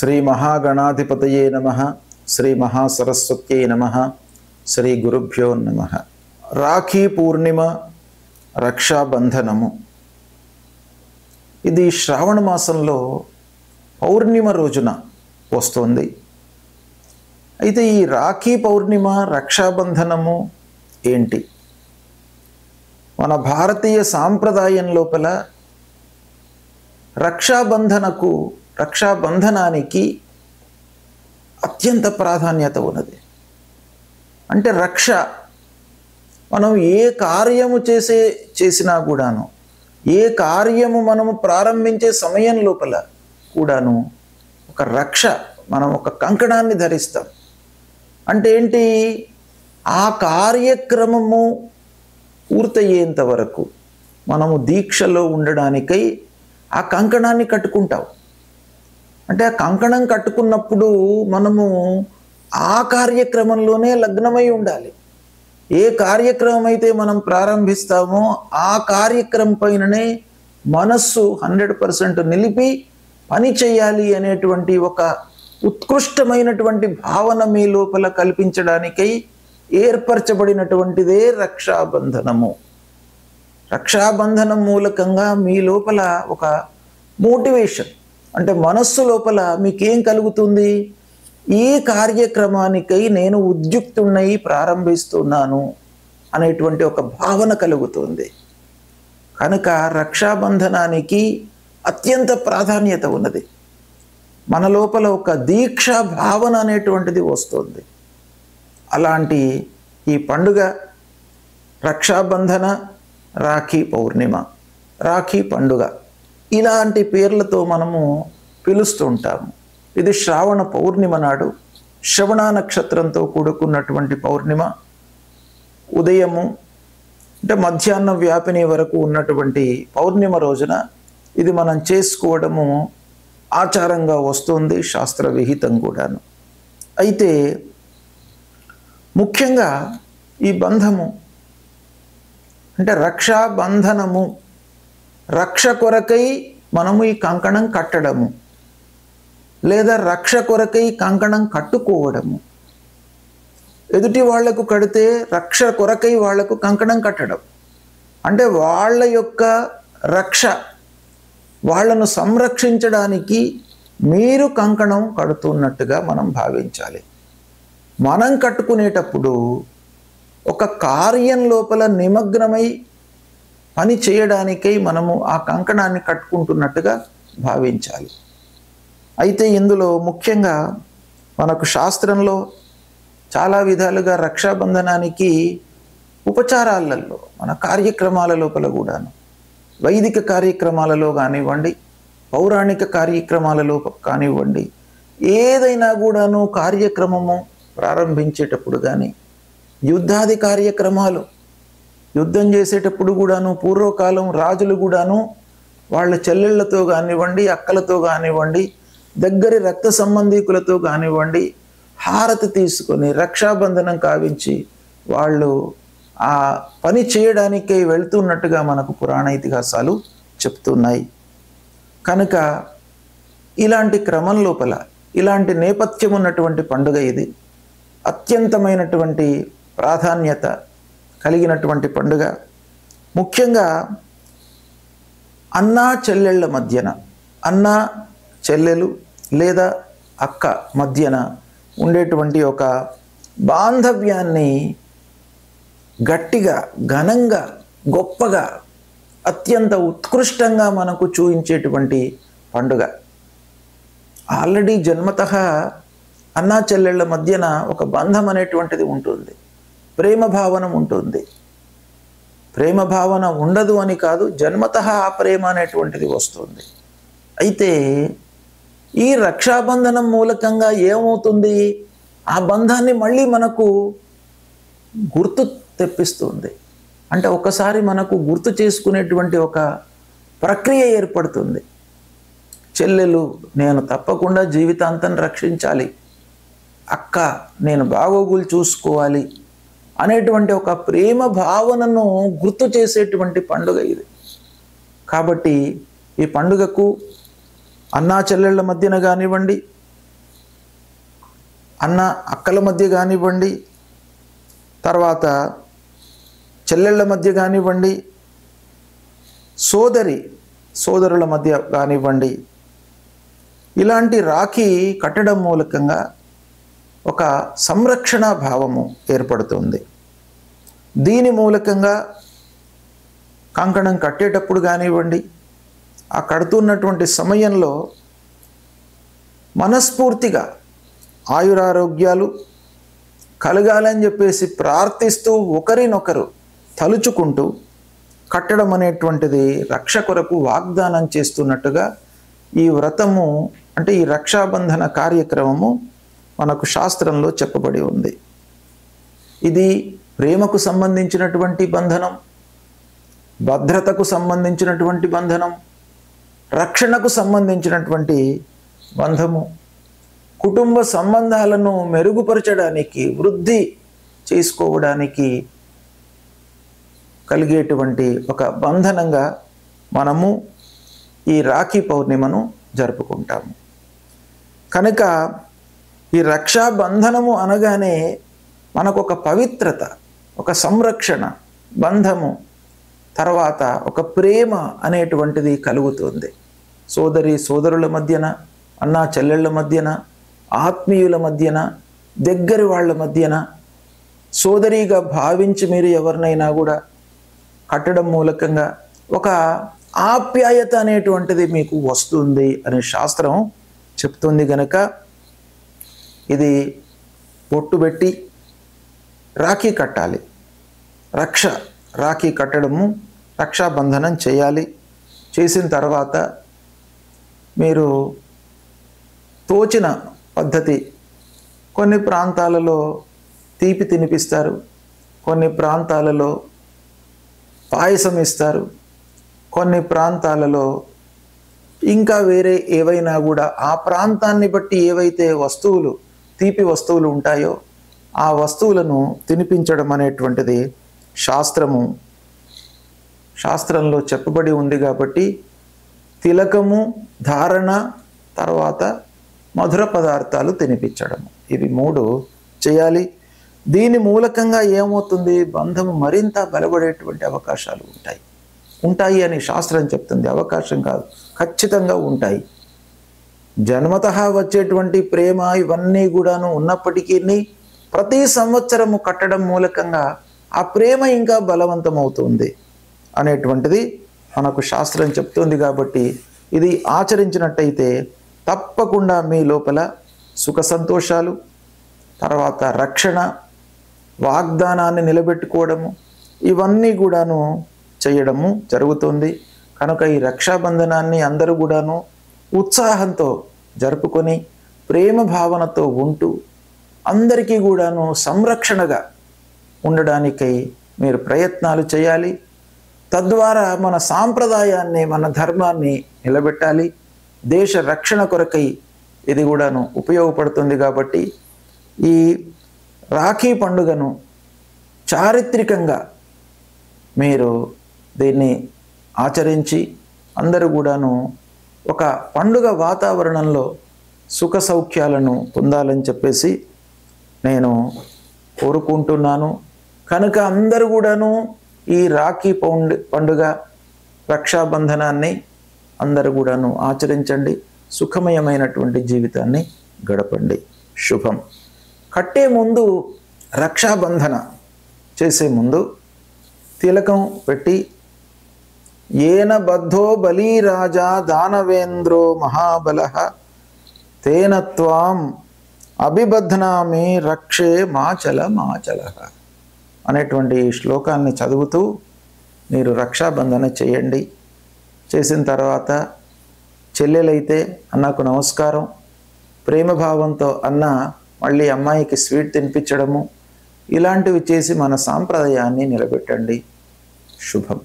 శ్రీ మహాగణాధిపతయే నమః. శ్రీ మహాసరస్వత్యై నమః. శ్రీ గురుభ్యో నమః. రాఖీ పూర్ణిమ, రక్షాబంధనము. ఇది శ్రావణ మాసంలో పౌర్ణిమ రోజున వస్తుంది. అయితే ఈ రాఖీ పౌర్ణిమ, రక్షాబంధనము ఏంటి? మన భారతీయ సాంప్రదాయం లోపల రక్షాబంధనానికి అత్యంత ప్రాధాన్యత ఉన్నది. అంటే రక్ష, మనం ఏ కార్యము చేసినా కూడాను, ఏ కార్యము మనము ప్రారంభించే సమయం లోపల కూడాను ఒక రక్ష, మనం ఒక కంకణాన్ని ధరిస్తాం. అంటే ఏంటి? ఆ కార్యక్రమము పూర్తయ్యేంత వరకు మనము దీక్షలో ఉండడానికై ఆ కంకణాన్ని కట్టుకుంటాం. అంటే ఆ కంకణం కట్టుకున్నప్పుడు మనము ఆ కార్యక్రమంలోనే లగ్నమై ఉండాలి. ఏ కార్యక్రమం అయితే మనం ప్రారంభిస్తామో ఆ కార్యక్రమం పైననే మనస్సు 100% నిలిపి పని చేయాలి అనేటువంటి ఒక ఉత్కృష్టమైనటువంటి భావన మీ లోపల కల్పించడానికై ఏర్పరచబడినటువంటిదే రక్షాబంధనము. రక్షాబంధనం మూలకంగా మీ లోపల ఒక మోటివేషన్, అంటే మనస్సు లోపల మీకేం కలుగుతుంది? ఈ కార్యక్రమానికై నేను ఉద్యుక్తున్నై ప్రారంభిస్తున్నాను అనేటువంటి ఒక భావన కలుగుతుంది. కనుక రక్షాబంధనానికి అత్యంత ప్రాధాన్యత ఉన్నది. మన లోపల ఒక దీక్షా భావన అనేటువంటిది వస్తుంది. అలాంటి ఈ పండుగ రక్షాబంధన, రాఖీ పౌర్ణిమ, రాఖీ పండుగ, ఇలాంటి పేర్లతో మనము పిలుస్తూ ఉంటాము. ఇది శ్రావణ పౌర్ణిమ నాడు, శ్రవణ నక్షత్రంతో కూడుకున్నటువంటి పౌర్ణిమ. ఉదయము అంటే మధ్యాహ్నం వ్యాపిని వరకు ఉన్నటువంటి పౌర్ణిమ రోజున ఇది మనం చేసుకోవడము ఆచారంగా వస్తుంది, శాస్త్ర విహితం కూడాను. అయితే ముఖ్యంగా ఈ బంధము అంటే రక్షాబంధనము, రక్ష కొరకై మనము ఈ కంకణం కట్టడము, లేదా రక్ష కొరకై కంకణం కట్టుకోవడము. ఎదుటి వాళ్లకు కడితే రక్ష కొరకై వాళ్లకు కంకణం కట్టడం, అంటే వాళ్ళ యొక్క రక్ష, వాళ్లను సంరక్షించడానికి మీరు కంకణం కడుతున్నట్టుగా మనం భావించాలి. మనం కట్టుకునేటప్పుడు ఒక కార్యం లోపల నిమగ్నమై పని చేయడానికై మనము ఆ కంకణాన్ని కట్టుకుంటున్నట్టుగా భావించాలి. అయితే ఇందులో ముఖ్యంగా మనకు శాస్త్రంలో చాలా విధాలుగా రక్షాబంధనానికి ఉపచారాలలో, మన కార్యక్రమాల లోపల కూడాను, వైదిక కార్యక్రమాలలో కానివ్వండి, పౌరాణిక కార్యక్రమాలలో కానివ్వండి, ఏదైనా కూడాను కార్యక్రమము ప్రారంభించేటప్పుడు కానీ, యుద్ధాది కార్యక్రమాలు, యుద్ధం చేసేటప్పుడు కూడాను పూర్వకాలం రాజులు కూడాను వాళ్ళ చెల్లెళ్లతో కానివ్వండి, అక్కలతో కానివ్వండి, దగ్గరి రక్త సంబంధీకులతో కానివ్వండి హారతి తీసుకొని రక్షాబంధనం కావించి వాళ్ళు ఆ పని చేయడానికై వెళ్తున్నట్టుగా మనకు పురాణ ఇతిహాసాలు చెప్తున్నాయి. కనుక ఇలాంటి క్రమం లోపల, ఇలాంటి నేపథ్యం ఉన్నటువంటి పండుగ ఇది. అత్యంతమైనటువంటి ప్రాధాన్యత కలిగినటువంటి పండుగ. ముఖ్యంగా అన్నా చెల్లెళ్ళ మధ్యన, అన్నా చెల్లెలు లేదా అక్క మధ్యన ఉండేటువంటి ఒక బాంధవ్యాన్ని గట్టిగా, ఘనంగా, గొప్పగా, అత్యంత ఉత్కృష్టంగా మనకు చూపించేటువంటి పండుగ. ఆల్రెడీ జన్మతః అన్నా చెల్లెళ్ళ మధ్యన ఒక బంధం అనేటువంటిది ఉంటుంది, ప్రేమ భావన ఉంటుంది. ప్రేమ భావన ఉండదు అని కాదు, జన్మతః ఆ ప్రేమ అనేటువంటిది వస్తుంది. అయితే ఈ రక్షాబంధనం మూలకంగా ఏమవుతుంది? ఆ బంధాన్ని మళ్ళీ మనకు గుర్తు తెప్పిస్తుంది. అంటే ఒకసారి మనకు గుర్తు చేసుకునేటువంటి ఒక ప్రక్రియ ఏర్పడుతుంది. చెల్లెలు నేను తప్పకుండా జీవితాంతం రక్షించాలి, అక్క నేను బాగోగులు చూసుకోవాలి అనేటువంటి ఒక ప్రేమ భావనను గుర్తు చేసేటువంటి పండుగ ఇది. కాబట్టి ఈ పండుగకు అన్నా చెల్లెళ్ళ మధ్యన కానివ్వండి, అన్న అక్కల మధ్య కానివ్వండి, తర్వాత చెల్లెళ్ళ మధ్య కానివ్వండి, సోదరుల మధ్య కానివ్వండి, ఇలాంటి రాఖీ కట్టడం మూలకంగా ఒక సంరక్షణ భావము ఏర్పడుతుంది. దీని మూలకంగా కంకణం కట్టేటప్పుడు కానివ్వండి, ఆ కడుతున్నటువంటి సమయంలో మనస్ఫూర్తిగా ఆయురారోగ్యాలు కలగాలని చెప్పేసి ప్రార్థిస్తూ ఒకరినొకరు తలుచుకుంటూ కట్టడం అనేటువంటిది రక్ష కొరకు వాగ్దానం చేస్తున్నట్టుగా ఈ వ్రతము అంటే ఈ రక్షాబంధన కార్యక్రమము మనకు శాస్త్రంలో చెప్పబడి ఉంది. ఇది ప్రేమకు సంబంధించినటువంటి బంధనం, భద్రతకు సంబంధించినటువంటి బంధనం, రక్షణకు సంబంధించినటువంటి బంధము, కుటుంబ సంబంధాలను మెరుగుపరచడానికి, వృద్ధి చేసుకోవడానికి కలిగేటువంటి ఒక బంధనంగా మనము ఈ రాఖీ పౌర్ణిమను జరుపుకుంటాము. కనుక ఈ రక్షాబంధనము అనగానే మనకు ఒక పవిత్రత, ఒక సంరక్షణ, బంధము, తర్వాత ఒక ప్రేమ అనేటువంటిది కలుగుతుంది. సోదరుల మధ్యన, అన్నా చెల్లెళ్ళ మధ్యన, ఆత్మీయుల మధ్యన, దగ్గరి వాళ్ళ మధ్యన సోదరిగా భావించి మీరు ఎవరినైనా కూడా కట్టడం మూలకంగా ఒక ఆప్యాయత అనేటువంటిది మీకు వస్తుంది అని శాస్త్రం చెప్తుంది. గనక ఇది బొట్టు పెట్టి రాఖీ కట్టాలి. రాఖీ కట్టడము, రక్షాబంధనం చేయాలి. చేసిన తర్వాత మీరు తోచిన పద్ధతి, కొన్ని ప్రాంతాలలో తీపి తినిపిస్తారు, కొన్ని ప్రాంతాలలో పాయసం ఇస్తారు, కొన్ని ప్రాంతాలలో ఇంకా వేరే ఏవైనా కూడా ఆ ప్రాంతాన్ని బట్టి ఏవైతే వస్తువులు, తీపి వస్తువులు ఉంటాయో ఆ వస్తువులను తినిపించడం అనేటువంటిది శాస్త్రంలో చెప్పబడి ఉంది. కాబట్టి తిలకము, ధారణ, తర్వాత మధుర పదార్థాలు తినిపించడము, ఇవి 3 చేయాలి. దీని మూలకంగా ఏమవుతుంది, బంధము మరింత బలపడేటువంటి అవకాశాలు ఉంటాయి అని శాస్త్రం చెప్తుంది. అవకాశం కాదు, ఖచ్చితంగా ఉంటాయి. జన్మతః వచ్చేటువంటి ప్రేమ ఇవన్నీ కూడాను ఉన్నప్పటికీ ప్రతి సంవత్సరము కట్టడం మూలకంగా ఆ ప్రేమ ఇంకా బలవంతమవుతుంది అనేటువంటిది మనకు శాస్త్రం చెప్తుంది. కాబట్టి ఇది ఆచరించినట్టయితే తప్పకుండా మీ లోపల సుఖ సంతోషాలు, తర్వాత రక్షణ, వాగ్దానాన్ని నిలబెట్టుకోవడము, ఇవన్నీ కూడాను చేయడము జరుగుతుంది. కనుక ఈ రక్షాబంధనాన్ని అందరూ కూడాను ఉత్సాహంతో జరుపుకొని ప్రేమ భావనతో ఉంటూ అందరికీ కూడాను సంరక్షణగా ఉండడానికై మీరు ప్రయత్నాలు చేయాలి. తద్వారా మన సాంప్రదాయాన్ని, మన ధర్మాన్ని నిలబెట్టాలి. దేశ రక్షణ కొరకై ఇది కూడాను ఉపయోగపడుతుంది. కాబట్టి ఈ రాఖీ పండుగను చారిత్రికంగా మీరు దీన్ని ఆచరించి అందరూ కూడాను ఒక పండుగ వాతావరణంలో సుఖ సౌఖ్యాలను పొందాలని చెప్పేసి నేను కోరుకుంటున్నాను. కనుక అందరూ కూడాను ఈ రాఖీ పండుగ, రక్షాబంధనాన్ని అందరూ కూడాను ఆచరించండి. సుఖమయమైనటువంటి జీవితాన్ని గడపండి. శుభం. కట్టే ముందు, రక్షాబంధన చేసే ముందు తిలకం పెట్టి ఏన బద్ధో బలీ రాజా దానవేంద్రో మహాబలః తేన త్వాం అభిబధ్నామి రక్షే మాచలః అనేటువంటి శ్లోకాన్ని చదువుతూ మీరు రక్షాబంధన చేయండి. చేసిన తర్వాత చెల్లెలైతే అన్నకు నమస్కారం, ప్రేమభావంతో అన్న మళ్ళీ అమ్మాయికి స్వీట్ తినిపించడము, ఇలాంటివి చేసి మన సాంప్రదాయాన్ని నిలబెట్టండి. శుభం.